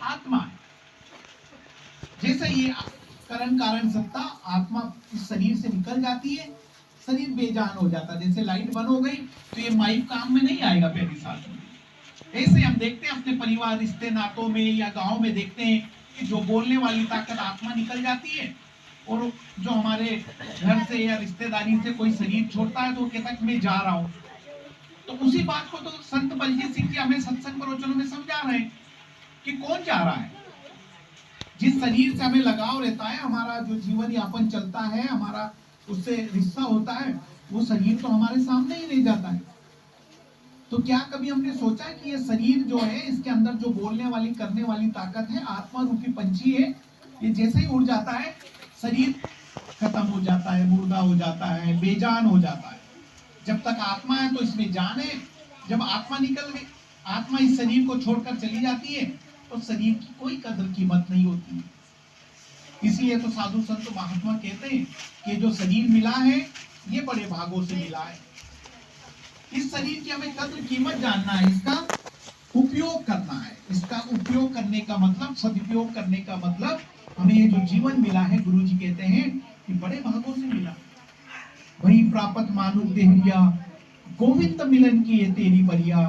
आत्मा है। जैसे ये करण कारण सत्ता आत्मा इस शरीर से निकल जाती है, शरीर बेजान हो जाता है। जैसे लाइट बंद हो गई तो ये माइक काम में नहीं आएगा पहली साल में। ऐसे हम देखते हैं अपने परिवार रिश्ते नातों में या गांव में देखते हैं कि जो बोलने वाली ताकत आत्मा निकल जाती है और जो हमारे घर से या रिश्तेदारी से कोई शरीर छोड़ता है तो वो कहता है कि मैं जा रहा हूं। तो उसी बात को तो संत बलजीत सिंह जी हमें सत्संग प्रवचनों में समझा रहे हैं कि कौन जा रहा है। जिस शरीर से हमें लगाव रहता है, हमारा जो जीवन यापन चलता है, हमारा उससे रिश्ता होता है, वो शरीर तो हमारे सामने ही रह जाता है। तो क्या कभी हमने सोचा कि ये शरीर जो है, इसके अंदर जो बोलने वाली करने वाली ताकत है, आत्मा रूपी पंछी है, ये जैसे ही उड़ जाता है शरीर खत्म हो जाता है, मुर्दा हो जाता है, बेजान हो जाता है। जब तक आत्मा है तो इसमें जान है। जब आत्मा निकल गई, आत्मा इस शरीर को छोड़कर चली जाती है तो शरीर की कोई कदर कीमत नहीं होती। इसलिए तो साधु संत महात्मा कहते हैं कि जो शरीर मिला है ये बड़े भागों से मिला है। इस शरीर की हमें कदर कीमत जानना है, इसका उपयोग करना है। इसका उपयोग करने का मतलब, सदुपयोग करने का मतलब, हमें ये जो जीवन मिला है, गुरु जी कहते हैं कि बड़े भागों से मिला। वही प्राप्त मानुष देहरिया, गोविंद मिलन की ये तेरी बरिया,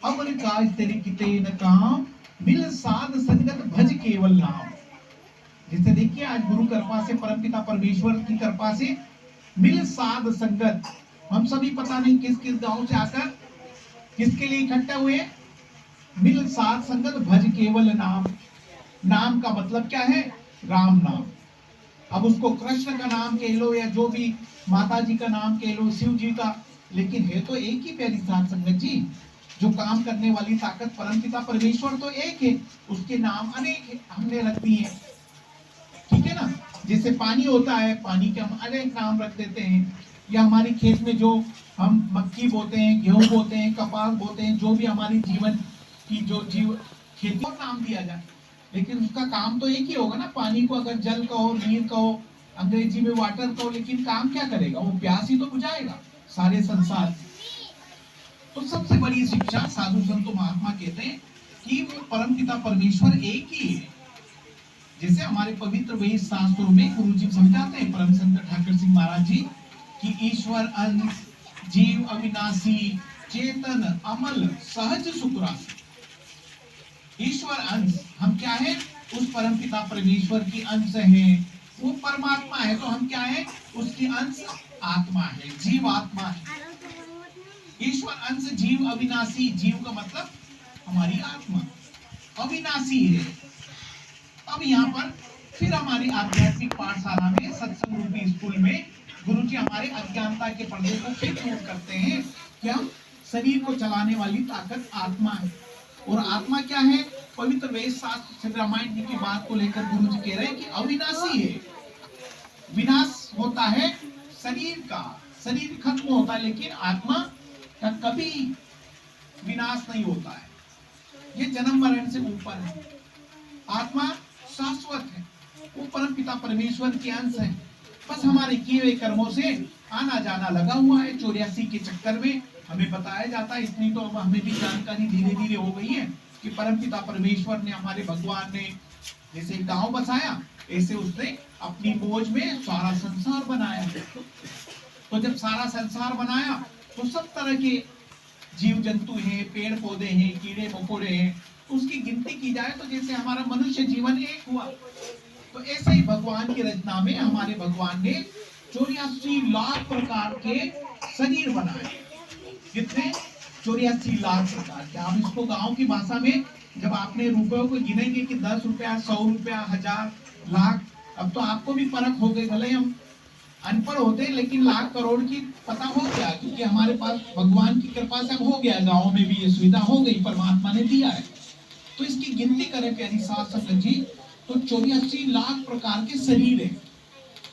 अवर काज तेरे किते न काम, मिल साध संगत भज केवल नाम। जैसे देखिए आज गुरु कृपा से, परमपिता परमेश्वर की कृपा से मिल साध संगत, हम सभी पता नहीं किस किस गांव से आकर किसके लिए इकट्ठा हुए। मिल साध संगत भज केवल नाम। नाम का मतलब क्या है? राम नाम। अब उसको कृष्ण का नाम कह लो या जो भी माता जी का नाम कह लो, शिव जी का, लेकिन है तो एक ही प्यारी साध संगत जी। जो काम करने वाली ताकत परमपिता परमेश्वर तो एक है, उसके नाम अनेक है, हमने रख दिए हैं। ठीक है ना? जैसे पानी होता है, पानी के हम अनेक नाम रख देते हैं। या हमारी खेत में जो हम मक्की बोते हैं, गेहूं बोते हैं, कपास बोते हैं, जो भी हमारी जीवन की जो खेती को नाम दिया जाए, लेकिन उसका काम तो एक ही होगा ना। पानी को अगर जल कहो, नीर कहो, अंग्रेजी में वाटर कहो, लेकिन काम क्या करेगा? वो प्यास ही तो बुझाएगा सारे संसार। तो सबसे बड़ी शिक्षा साधु संत महात्मा कहते हैं कि वो परमपिता परमेश्वर एक ही है। जैसे हमारे पवित्र वेद शास्त्रों में गुरु जी समझाते हैं, परम संत ठाकुर सिंह महाराज जी, कि ईश्वर अंश, जीव अविनाशी, चेतन अमल, सहज सुखरासी। ईश्वर अंश, हम क्या है? उस परमपिता परमेश्वर की अंश है। वो परमात्मा है तो हम क्या है? उसकी अंश आत्मा है, जीव आत्मा है। ईश्वर अंश, जीव अविनाशी, जीव का मतलब हमारी आत्मा अविनाशी है। अब यहाँ पर फिर हमारी आध्यात्मिक पाठशाला में, सत्संग रूपी स्कूल में गुरुजी हमारे अज्ञानता के पर्दे को फिर दूर करते हैं। क्या? शरीर को चलाने वाली ताकत आत्मा है। और आत्मा क्या है? पवित्र वेद शास्त्र रामायण जी की बात को लेकर गुरुजी कह रहे हैं कि अविनाशी है। विनाश होता है शरीर का, शरीर खत्म होता है, लेकिन आत्मा का कभी विनाश नहीं होता है। ये जन्म मरण से ऊपर है। आत्मा शाश्वत है, वो परम पिता परमेश्वर के अंश है। बस हमारे किए हुए कर्मों से आना जाना लगा हुआ है। 84 के चक्कर में हमें बताया जाता है, इतनी तो हमें भी जानकारी धीरे धीरे हो गई है कि परमपिता परमेश्वर ने, हमारे भगवान ने जैसे गांव बसाया, ऐसे उसने अपनी मौज में सारा संसार बनाया। तो जब सारा संसार बनाया तो सब तरह के जीव जंतु हैं, पेड़ पौधे हैं, कीड़े मकोड़े हैं। तो उसकी गिनती की जाए तो जैसे हमारा मनुष्य जीवन एक हुआ, तो ऐसे ही भगवान की रचना में हमारे भगवान ने 84 लाख प्रकार के शरीर बनाए। कितने? 84 लाख प्रकार के। आप इसको गांव की भाषा में जब आपने रुपयों को गिनेंगे कि 10 रुपया, 100 रुपया, 1000, लाख, अब तो आपको भी परख हो गई। भले हम अनपढ़ होते हैं लेकिन लाख करोड़ की पता हो गया, क्योंकि हमारे पास भगवान की कृपा से हो गया, गाँव में भी ये सुविधा हो गई, परमात्मा ने दिया है। तो इसकी गिनती करें प्यारी साथ संगत जी, तो 84 लाख प्रकार के शरीर है।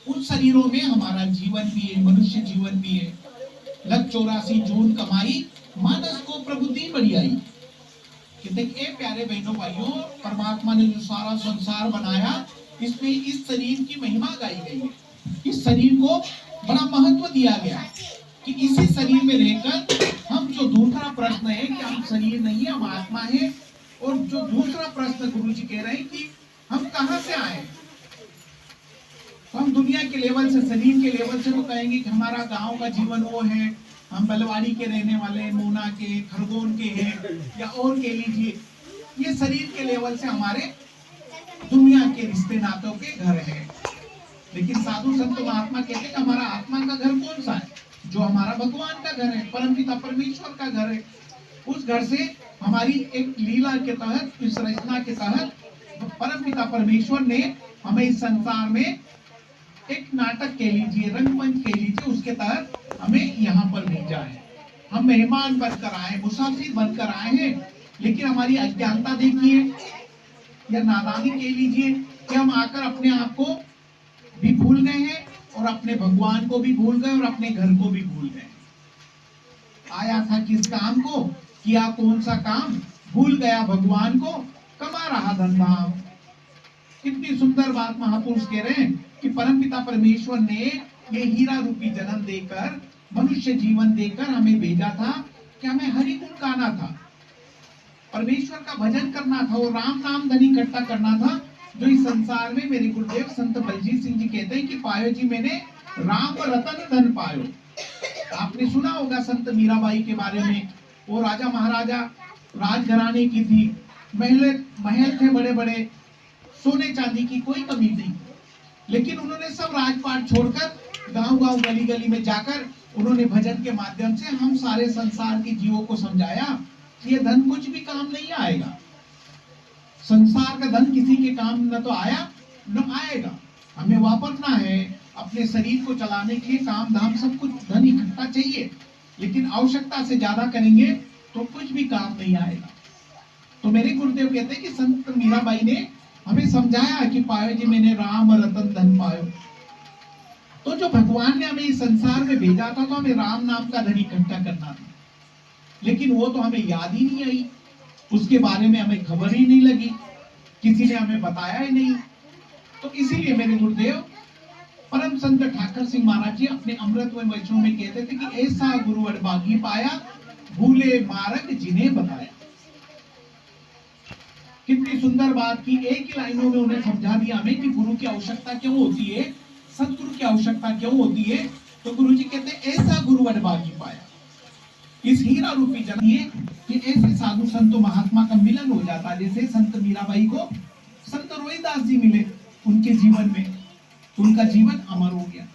उन शरीरों में हमारा जीवन भी है, मनुष्य जीवन भी है। लग 84 जून कमाई, मानस को प्रभु दी बढ़ियाई। कि देखिए प्यारे बहनों भाइयों, परमात्मा ने जो सारा संसार बनाया, इसमें इस शरीर की महिमा गाई गई है। इस शरीर को बड़ा महत्व दिया गया कि इसी शरीर में रहकर हम, जो दूसरा प्रश्न है कि हम शरीर नहीं है, हम आत्मा है, और जो दूसरा प्रश्न गुरुजी कह रहे हैं कि हम कहां से आए, तो हम दुनिया के लेवल से, शरीर के लेवल से तो कहेंगे कि हमारा गांव का जीवन वो है, हम बलवाड़ी के रहने वाले, मोना के, खरगोन के हैं, या और के लीजिए, ये शरीर के लेवल से हमारे दुनिया के रिश्ते नातों के घर है। लेकिन साधु संत महात्मा कहते हैं कि हमारा आत्मा का घर कौन सा है, जो हमारा भगवान का घर है, परमपिता परमेश्वर का घर है। उस घर से हमारी एक लीला के तहत, इस रचना के तहत परमपिता परमेश्वर ने हमें इस संसार में एक नाटक कह लीजिए, रंगमंच कह लीजिए, उसके तहत हमें यहाँ पर भेजा है। हम मेहमान बनकर आए, मुसाफिर बनकर आए हैं, लेकिन हमारी अज्ञानता देखिए, या नादानी कह लीजिए, कि हम आकर अपने आप को भी भूल गए हैं और अपने भगवान को भी भूल गए और अपने घर को भी भूल गए। आया था किस काम को, किया कौन सा काम, भूल गया भगवान को, कमा रहा धन धाम। कितनी सुंदर बात महापुरुष कह रहे हैं कि परमपिता परमेश्वर ने ये हीरा रूपी जन्म देकर, मनुष्य जीवन देकर हमें भेजा था कि हमें हरि गुण गाना था, परमेश्वर का भजन करना था, और राम नाम धन इकट्ठा करना था। जो इस संसार में मेरे गुरुदेव संत बलजीत सिंह जी कहते हैं कि पायो जी मैंने राम रतन धन पायो। आपने सुना होगा संत मीराबाई के बारे में, वो राजा महाराजा राजघराने की थी, महल थे बड़े बड़े, सोने चांदी की कोई कमी नहीं, लेकिन उन्होंने सब राजपाट छोड़कर गांव गांव गली गली में जाकर उन्होंने भजन के माध्यम से हम सारे संसार के जीवों को समझाया कि ये धन कुछ भी काम नहीं आएगा, संसार का धन किसी के काम न तो आया न आएगा, हमें वापरना है अपने शरीर को चलाने के लिए, काम धाम सब कुछ धन इकट्ठा चाहिए, लेकिन आवश्यकता से ज्यादा करेंगे तो कुछ भी काम नहीं आएगा। तो मेरे गुरुदेव कहते हैं कि संत मीराबाई ने हमें समझाया कि पायो जी मैंने राम रतन धन पायो। तो जो भगवान ने हमें इस संसार में भेजा था, तो हमें राम नाम का धन इकट्ठा करना था, लेकिन वो तो हमें याद ही नहीं आई, उसके बारे में हमें खबर ही नहीं लगी, किसी ने हमें बताया ही नहीं। तो इसीलिए मेरे गुरुदेव परम संत ठाकर सिंह महाराज जी अपने अमृतमय वचनों में कहते थे कि ऐसा गुरु अड़बागी पाया, भूले मार्ग जिन्हें बताया। कितनी सुंदर बात की, एक ही लाइनों में उन्हें समझा दिया हमें कि गुरु की आवश्यकता क्यों होती है, सतगुरु की आवश्यकता क्यों होती है। तो गुरु जी कहते हैं ऐसा गुरु अड़बागी पाया, इस हीरा रूपी जन्म कि ऐसे साधु संतों महात्मा का मिलन हो जाता है। जैसे संत मीराबाई को संत रोहिदास जी मिले उनके जीवन में, तो उनका जीवन अमर हो गया।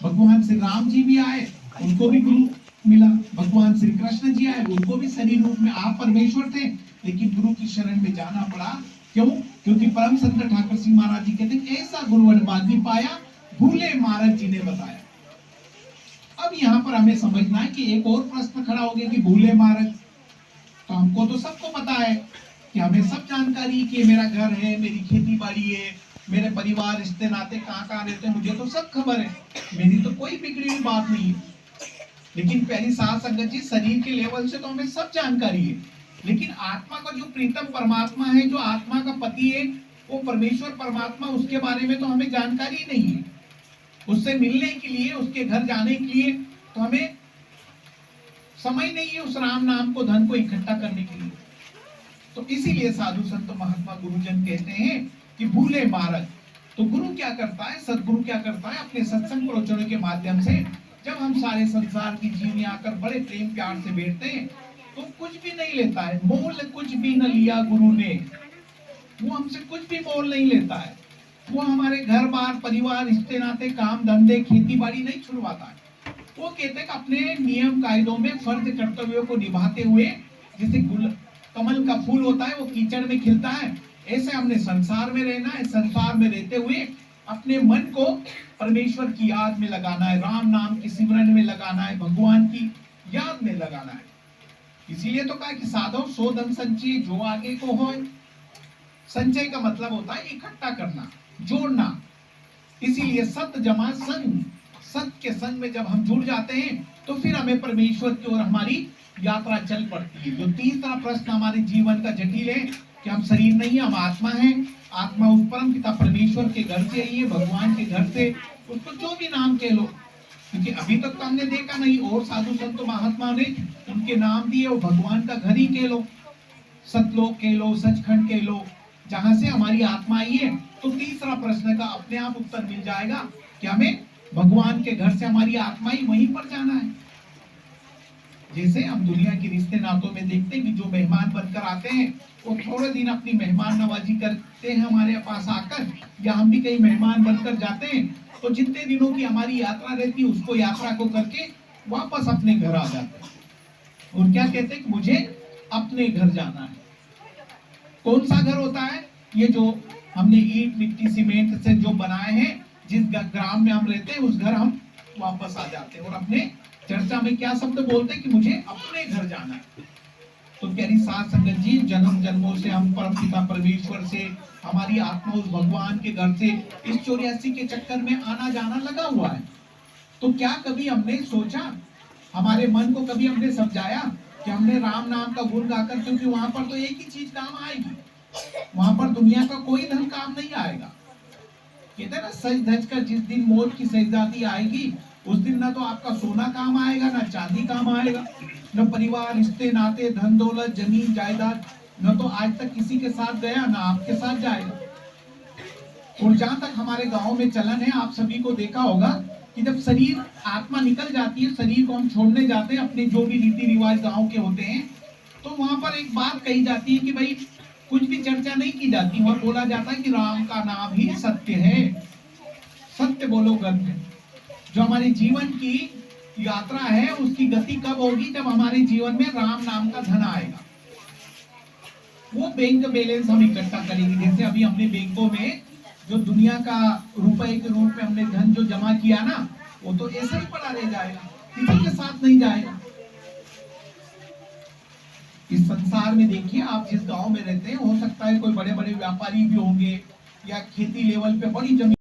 भगवान श्री राम जी भी आए, उनको भी गुरु मिला, भगवान श्री कृष्ण जी आए, उनको भी शरीर रूप में आप परमेश्वर थे, लेकिन गुरु की शरण में जाना पड़ा। क्यों? क्योंकि परम संत ठाकर सिंह महाराज जी कहते हैं ऐसा गुरु अड़बागी पाया, भूले मार्ग जिन्हें बताया। अब यहाँ पर हमें समझना है कि एक और प्रश्न खड़ा हो गया कि भूले मार्ग, तो हमको तो सबको पता है कि हमें सब जानकारी कि मेरा घर है, मेरी खेती बाड़ी है, मेरे परिवार रिश्ते नाते कहाँ कहाँ रहते हैं, मुझे तो सब खबर है, मेरी तो कोई बिगड़ी हुई बात नहीं है। लेकिन पहली सात संगत जी, शरीर के लेवल से तो हमें सब जानकारी है, लेकिन आत्मा का जो प्रीतम परमात्मा है, जो आत्मा का पति है, वो परमेश्वर परमात्मा, उसके बारे में तो हमें जानकारी नहीं है। उससे मिलने के लिए, उसके घर जाने के लिए तो हमें समय नहीं है उस राम नाम को, धन को इकट्ठा करने के लिए। तो इसीलिए साधु संत महात्मा गुरुजन कहते हैं कि भूले मार्ग। तो गुरु क्या करता है, सदगुरु क्या करता है, अपने सत्संग प्रवचनों के माध्यम से जब हम सारे संसार की जीवनी आकर बड़े प्रेम प्यार से बैठते हैं, तो कुछ भी नहीं लेता है, मोल कुछ भी न लिया गुरु ने, वो हमसे कुछ भी मोल नहीं लेता है। वो हमारे घर बार परिवार रिश्ते नाते काम धंधे खेती बाड़ी नहीं छुड़वाता है। वो कहते हैं कि अपने नियम कायदों में फर्ज कर्तव्यों को निभाते हुए, जैसे कमल का फूल होता है वो कीचड़ में खिलता है, ऐसे हमने संसार में रहना है। संसार में रहते हुए अपने मन को परमेश्वर की याद में लगाना है, राम नाम की सिमरन में लगाना है, भगवान की याद में लगाना है। इसीलिए तो कहा कि साधो सो धन संचय जो आगे को हो। संचय का मतलब होता है इकट्ठा करना, जोड़ना। इसीलिए सत जमा संग, सत के संग में जब हम जुड़ जाते हैं तो फिर हमें परमेश्वर की ओर हमारी यात्रा चल पड़ती है। जो तीसरा प्रश्न हमारे जीवन का जटिल है कि हम शरीर नहीं, हम आत्मा हैं। आत्मा उस परम पिता परमेश्वर के घर से आई है, भगवान के घर से, उसको जो भी नाम कह लो, क्योंकि अभी तक तो हमने देखा नहीं, और साधु संत महात्मा ने उनके नाम दिए, वो भगवान का घर ही कह लो। सतलोक कह लो, सचखंड कह लो, जहां से हमारी आत्मा आई है। तो तीसरा प्रश्न का अपने आप उत्तर मिल जाएगा कि हमें भगवान के घर से हमारी आत्मा ही वहीं पर जाना है। जैसे हम दुनिया के रिश्ते नातों में देखते हैं कि जो मेहमान बनकर आते हैं वो थोड़े दिन अपनी मेहमान नवाजी करते हैं हमारे पास आकर, या हम भी कहीं मेहमान बनकर जाते हैं तो जितने दिनों की हमारी यात्रा रहती है उसको यात्रा को करके वापस अपने घर आ जाते हैं और क्या कहते हैं कि मुझे अपने घर जाना है। कौन सा घर होता है? ये जो हमने ईंट मिट्टी सीमेंट से जो बनाए हैं, जिस ग्राम में हम रहते हैं उस घर हम वापस आ जाते हैं और अपने चर्चा में क्या शब्द बोलते हैं कि मुझे अपने घर जाना है। तो प्यारी साथ संगत जी, जन्म जन्मों से हम परम पिता परमेश्वर से हमारी आत्मा उस भगवान के घर से इस 84 के चक्कर में आना जाना लगा हुआ है। तो क्या कभी हमने सोचा, हमारे मन को कभी हमने समझाया कि हमने राम नाम का गुण गाकर, क्योंकि वहां पर तो एक ही चीज काम आएगी, वहां पर दुनिया का कोई धन काम नहीं आएगा। कहते ना, सज धज कर जिस दिन मौत की शहजादी आएगी उस दिन ना तो आपका सोना काम आएगा, ना चांदी काम आएगा, न परिवार रिश्ते नाते धन दौलत जमीन जायदाद, न तो आज तक किसी के साथ गया ना आपके साथ जाएगा। और जहां तक हमारे गांव में चलन है, आप सभी को देखा होगा कि जब शरीर आत्मा निकल जाती है, शरीर को हम छोड़ने जाते हैं, अपने जो भी रीति रिवाज गांव के होते हैं, तो वहां पर एक बात कही जाती है कि भाई कुछ भी चर्चा नहीं की जाती, वहां बोला जाता है कि राम का नाम ही सत्य है। सत्य बोलो गर्भ। जो हमारे जीवन की यात्रा है उसकी गति कब होगी? जब हमारे जीवन में राम नाम का धन आएगा। वो बैंक बैलेंस हम इकट्ठा करेंगे। जैसे अभी हमने बैंकों में जो दुनिया का रुपए के रूप में हमने धन जो जमा किया ना, वो तो ऐसे ही पड़ा रह जाएगा, किसी के साथ नहीं जाएगा। इस संसार में देखिए, आप जिस गांव में रहते हैं, हो सकता है कोई बड़े बड़े व्यापारी भी होंगे या खेती लेवल पे बड़ी जमीन